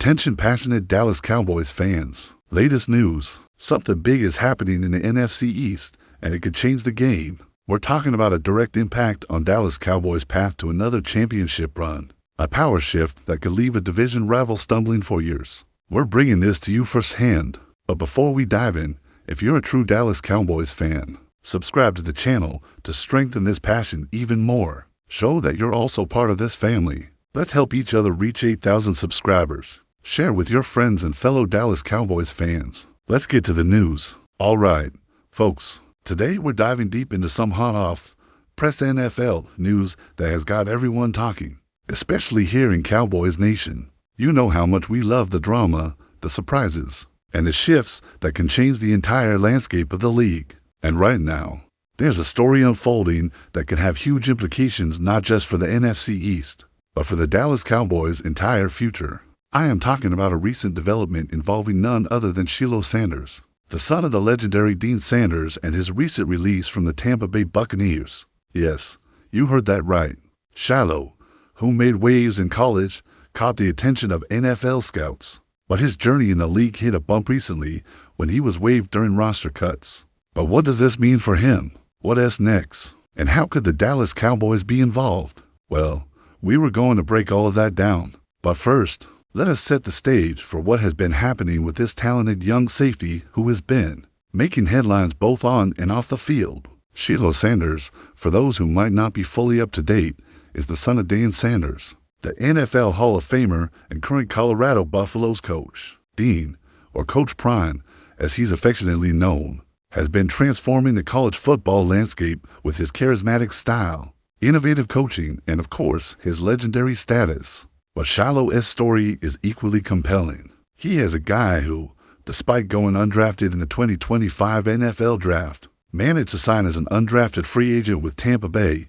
Attention passionate Dallas Cowboys fans. Latest news. Something big is happening in the NFC East, and it could change the game. We're talking about a direct impact on Dallas Cowboys' path to another championship run. A power shift that could leave a division rival stumbling for years. We're bringing this to you firsthand. But before we dive in, if you're a true Dallas Cowboys fan, subscribe to the channel to strengthen this passion even more. Show that you're also part of this family. Let's help each other reach 8,000 subscribers. Share with your friends and fellow Dallas Cowboys fans. Let's get to the news. All right, folks, today we're diving deep into some hot off press NFL news that has got everyone talking, especially here in Cowboys Nation. You know how much we love the drama, the surprises, and the shifts that can change the entire landscape of the league. And right now, there's a story unfolding that could have huge implications not just for the NFC East, but for the Dallas Cowboys' entire future. I am talking about a recent development involving none other than Shilo Sanders, the son of the legendary Dean Sanders, and his recent release from the Tampa Bay Buccaneers. Yes, you heard that right. Shilo, who made waves in college, caught the attention of NFL scouts, but his journey in the league hit a bump recently when he was waived during roster cuts. But what does this mean for him? What's next? And how could the Dallas Cowboys be involved? Well, we were going to break all of that down. But first, let us set the stage for what has been happening with this talented young safety who has been making headlines both on and off the field. Shilo Sanders, for those who might not be fully up to date, is the son of Dean Sanders, the NFL Hall of Famer and current Colorado Buffaloes coach. Dean, or Coach Prime, as he's affectionately known, has been transforming the college football landscape with his charismatic style, innovative coaching, and of course, his legendary status. But Shilo's story is equally compelling. He is a guy who, despite going undrafted in the 2025 NFL Draft, managed to sign as an undrafted free agent with Tampa Bay.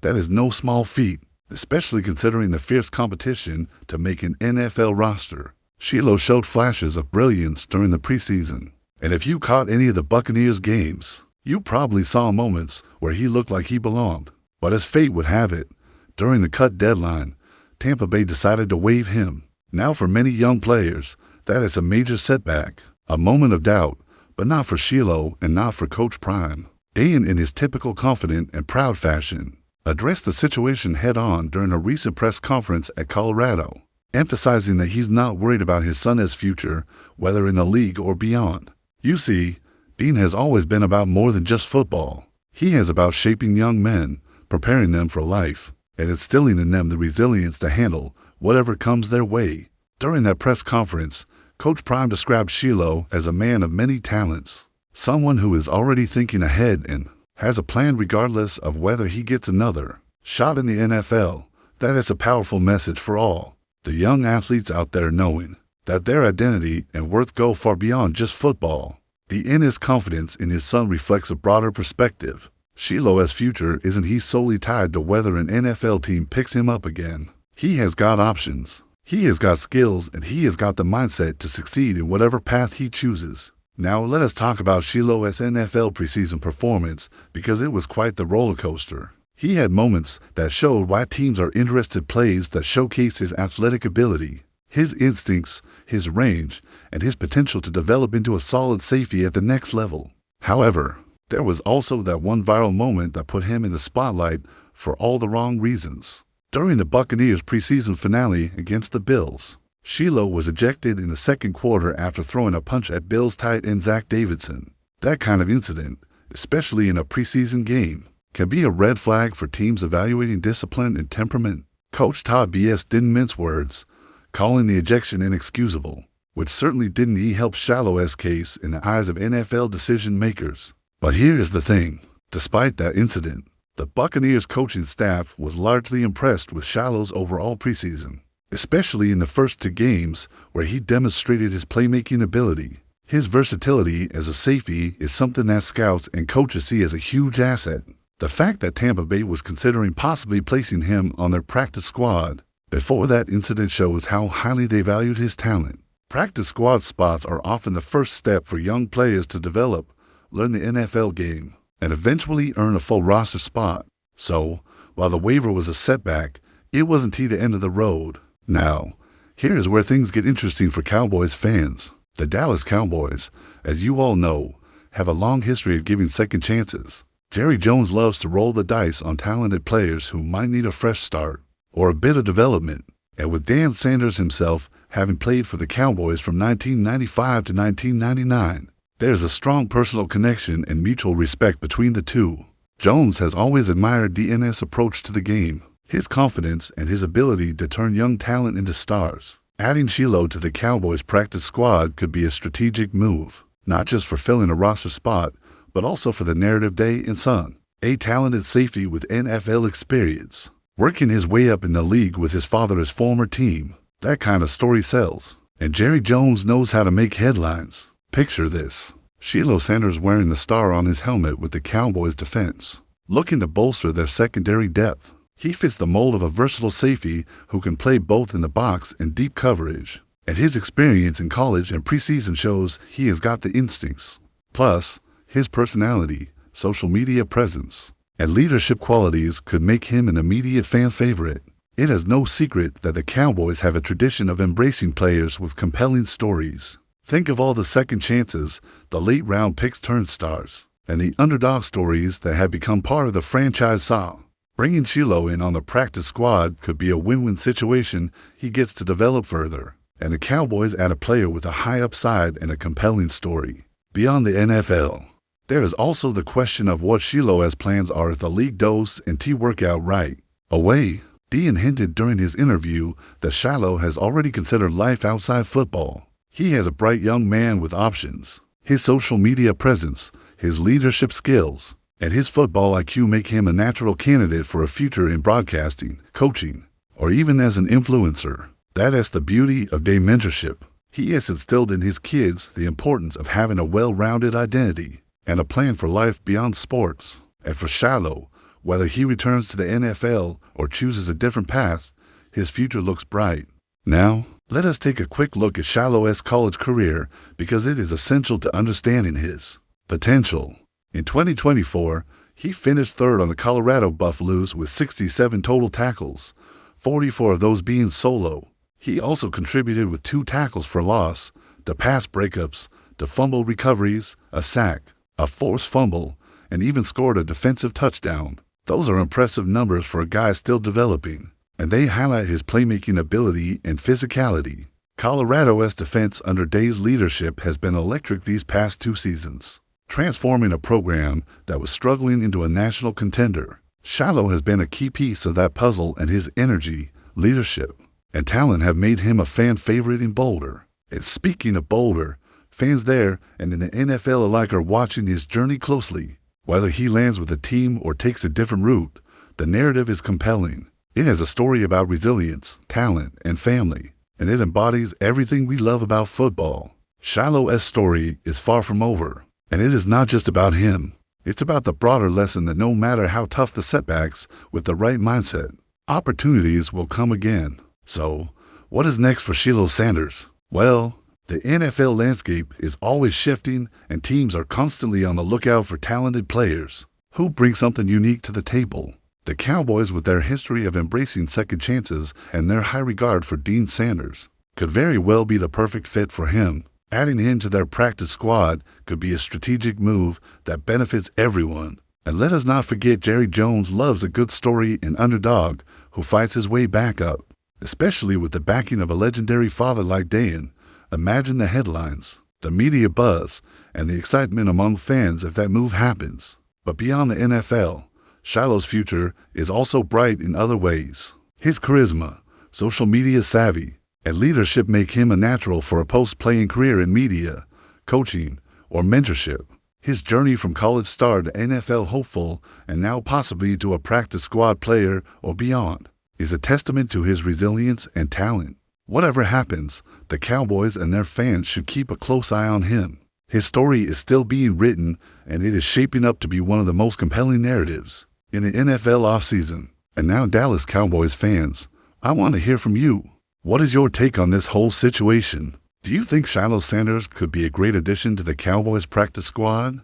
That is no small feat, especially considering the fierce competition to make an NFL roster. Shilo showed flashes of brilliance during the preseason, and if you caught any of the Buccaneers games, you probably saw moments where he looked like he belonged. But as fate would have it, during the cut deadline, Tampa Bay decided to waive him. Now for many young players, that is a major setback, a moment of doubt, but not for Shilo and not for Coach Prime. Dean, in his typical confident and proud fashion, addressed the situation head-on during a recent press conference at Colorado, emphasizing that he's not worried about his son's future, whether in the league or beyond. You see, Dean has always been about more than just football. He is about shaping young men, preparing them for life, and instilling in them the resilience to handle whatever comes their way. During that press conference, Coach Prime described Shilo as a man of many talents, someone who is already thinking ahead and has a plan regardless of whether he gets another shot in the NFL. That is a powerful message for all the young athletes out there, knowing that their identity and worth go far beyond just football. His confidence in his son reflects a broader perspective. Shilo's future isn't he solely tied to whether an NFL team picks him up again. He has got options. He has got skills, and he has got the mindset to succeed in whatever path he chooses. Now let us talk about Shilo's NFL preseason performance, because it was quite the roller coaster. He had moments that showed why teams are interested, plays that showcase his athletic ability, his instincts, his range, and his potential to develop into a solid safety at the next level. However, there was also that one viral moment that put him in the spotlight for all the wrong reasons. During the Buccaneers preseason finale against the Bills, Shilo was ejected in the second quarter after throwing a punch at Bills tight end Zach Davidson. That kind of incident, especially in a preseason game, can be a red flag for teams evaluating discipline and temperament. Coach Todd B.S. didn't mince words, calling the ejection inexcusable, which certainly didn't help Shilo's case in the eyes of NFL decision makers. But here is the thing. Despite that incident, the Buccaneers coaching staff was largely impressed with Shilo's overall preseason, especially in the first two games where he demonstrated his playmaking ability. His versatility as a safety is something that scouts and coaches see as a huge asset. The fact that Tampa Bay was considering possibly placing him on their practice squad before that incident shows how highly they valued his talent. Practice squad spots are often the first step for young players to develop, learn the NFL game, and eventually earn a full roster spot. So, while the waiver was a setback, it wasn't the end of the road. Now, Here is where things get interesting for Cowboys fans. The Dallas Cowboys, as you all know, have a long history of giving second chances. Jerry Jones loves to roll the dice on talented players who might need a fresh start or a bit of development. And with Dan Sanders himself having played for the Cowboys from 1995 to 1999, there's a strong personal connection and mutual respect between the two. Jones has always admired DNS' approach to the game, his confidence, and his ability to turn young talent into stars. Adding Shilo to the Cowboys practice squad could be a strategic move, not just for filling a roster spot, but also for the narrative day in Sun, a talented safety with NFL experience, working his way up in the league with his father's former team. That kind of story sells. And Jerry Jones knows how to make headlines. Picture this: Shilo Sanders wearing the star on his helmet with the Cowboys defense, looking to bolster their secondary depth. He fits the mold of a versatile safety who can play both in the box and deep coverage. And his experience in college and preseason shows he has got the instincts. Plus, his personality, social media presence, and leadership qualities could make him an immediate fan favorite. It is no secret that the Cowboys have a tradition of embracing players with compelling stories. Think of all the second chances, the late round picks turned stars, and the underdog stories that have become part of the franchise saga. Bringing Shilo in on the practice squad could be a win-win situation. He gets to develop further, and the Cowboys add a player with a high upside and a compelling story. Beyond the NFL, there is also the question of what Shilo's plans are if the league does and work out right away. Dean hinted during his interview that Shilo has already considered life outside football. He is a bright young man with options. His social media presence, his leadership skills, and his football IQ make him a natural candidate for a future in broadcasting, coaching, or even as an influencer. That is the beauty of day mentorship. He has instilled in his kids the importance of having a well-rounded identity and a plan for life beyond sports. And for Shilo, whether he returns to the NFL or chooses a different path, his future looks bright. Now, let us take a quick look at Shilo's college career because it is essential to understanding his potential. In 2024, he finished third on the Colorado Buffaloes with 67 total tackles, 44 of those being solo. He also contributed with 2 tackles for loss, to pass breakups, to fumble recoveries, a sack, a forced fumble, and even scored a defensive touchdown. Those are impressive numbers for a guy still developing, and they highlight his playmaking ability and physicality. Colorado's defense under Day's leadership has been electric these past 2 seasons, transforming a program that was struggling into a national contender. Shilo has been a key piece of that puzzle, and his energy, leadership, and talent have made him a fan favorite in Boulder. And speaking of Boulder, fans there and in the NFL alike are watching his journey closely. Whether he lands with a team or takes a different route, the narrative is compelling. It has a story about resilience, talent, and family, and it embodies everything we love about football. Shilo's story is far from over, and it is not just about him. It's about the broader lesson that no matter how tough the setbacks, with the right mindset, opportunities will come again. So, what is next for Shilo Sanders? Well, the NFL landscape is always shifting, and teams are constantly on the lookout for talented players who bring something unique to the table. The Cowboys, with their history of embracing second chances and their high regard for Dean Sanders, could very well be the perfect fit for him. Adding him to their practice squad could be a strategic move that benefits everyone. And let us not forget Jerry Jones loves a good story and underdog who fights his way back up, especially with the backing of a legendary father like Dan. Imagine the headlines, the media buzz, and the excitement among fans if that move happens. But beyond the NFL, Shilo's future is also bright in other ways. His charisma, social media savvy, and leadership make him a natural for a post-playing career in media, coaching, or mentorship. His journey from college star to NFL hopeful and now possibly to a practice squad player or beyond is a testament to his resilience and talent. Whatever happens, the Cowboys and their fans should keep a close eye on him. His story is still being written, and it is shaping up to be one of the most compelling narratives in the NFL offseason. And now, Dallas Cowboys fans, I want to hear from you. What is your take on this whole situation? Do you think Shilo Sanders could be a great addition to the Cowboys practice squad?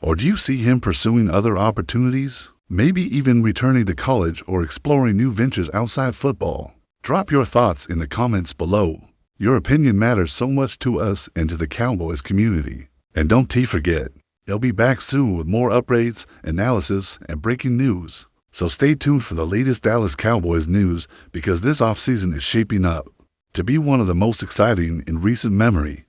Or do you see him pursuing other opportunities, maybe even returning to college or exploring new ventures outside football? Drop your thoughts in the comments below. Your opinion matters so much to us and to the Cowboys community. And don't forget, they'll be back soon with more upgrades, analysis, and breaking news. So stay tuned for the latest Dallas Cowboys news because this offseason is shaping up to be one of the most exciting in recent memory.